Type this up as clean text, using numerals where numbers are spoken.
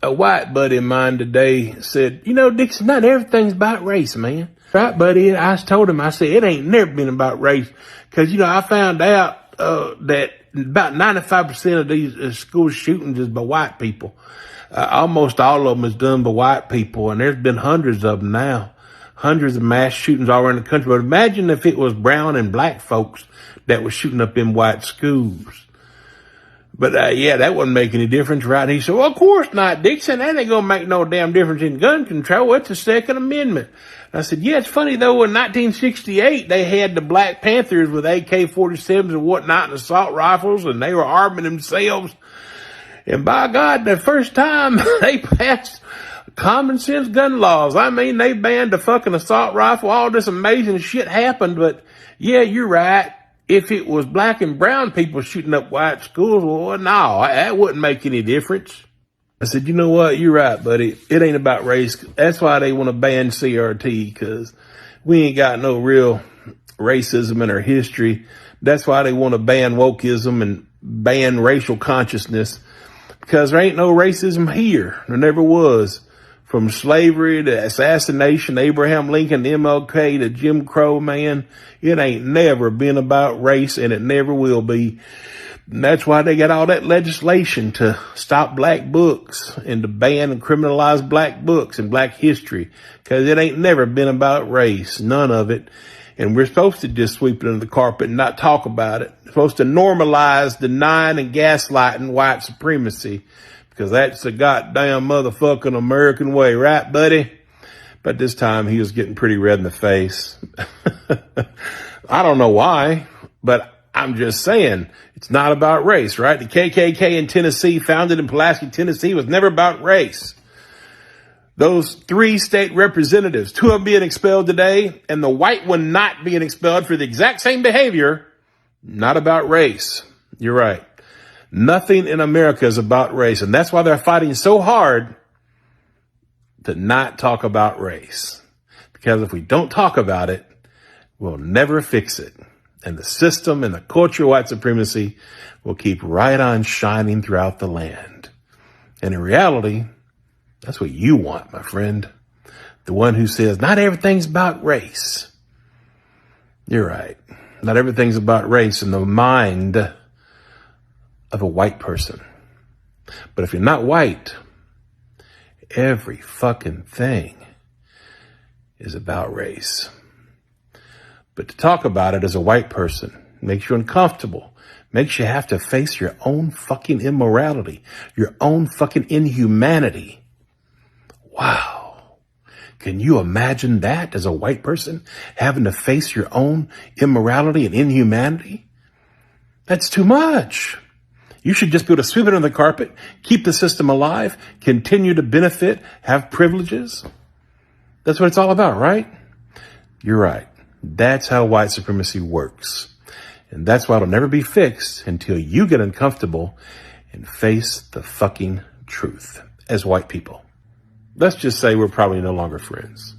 A white buddy of mine today said, you know, Dixon, not everything's about race, man. Right, buddy? I told him, I said, it ain't never been about race. Cause, you know, I found out, that about 95% of these school shootings is by white people. Almost all of them is done by white people. And there's been hundreds of them now. Hundreds of mass shootings all around the country. But imagine if it was brown and black folks that was shooting up in white schools. But, yeah, that wouldn't make any difference, right? And he said, well, of course not, Dixon. That ain't gonna make no damn difference in gun control. It's the Second Amendment. And I said, yeah, it's funny though, in 1968, they had the Black Panthers with AK-47s and whatnot and assault rifles, and they were arming themselves. And by God, the first time they passed common sense gun laws. I mean, they banned the fucking assault rifle. All this amazing shit happened, but yeah, you're right. If it was black and brown people shooting up white schools, well, no, that wouldn't make any difference. I said, you know what? You're right, buddy. It ain't about race. That's why they want to ban CRT, because we ain't got no real racism in our history. That's why they want to ban wokeism and ban racial consciousness, because there ain't no racism here. There never was. From slavery to assassination, Abraham Lincoln, MLK to Jim Crow, man, it ain't never been about race, and it never will be. And that's why they got all that legislation to stop black books and to ban and criminalize black books and black history, because it ain't never been about race, none of it. And we're supposed to just sweep it under the carpet and not talk about it. We're supposed to normalize denying and gaslighting white supremacy, because that's the goddamn motherfucking American way, right, buddy? But this time he was getting pretty red in the face. I don't know why, but I'm just saying it's not about race, right? The KKK in Tennessee, founded in Pulaski, Tennessee, was never about race. Those 3 state representatives, 2 of them being expelled today, and the white one not being expelled for the exact same behavior, not about race. You're right. Nothing in America is about race, and that's why they're fighting so hard to not talk about race. Because if we don't talk about it, we'll never fix it. And the system and the culture of white supremacy will keep right on shining throughout the land. And in reality, that's what you want, my friend. The one who says, not everything's about race. You're right. Not everything's about race in the mind of a white person. But if you're not white, every fucking thing is about race. But to talk about it as a white person makes you uncomfortable, makes you have to face your own fucking immorality, your own fucking inhumanity. Wow. Can you imagine that as a white person, having to face your own immorality and inhumanity? That's too much. You should just be able to sweep it under the carpet, keep the system alive, continue to benefit, have privileges. That's what it's all about, right? You're right. That's how white supremacy works. And that's why it'll never be fixed until you get uncomfortable and face the fucking truth as white people. Let's just say we're probably no longer friends.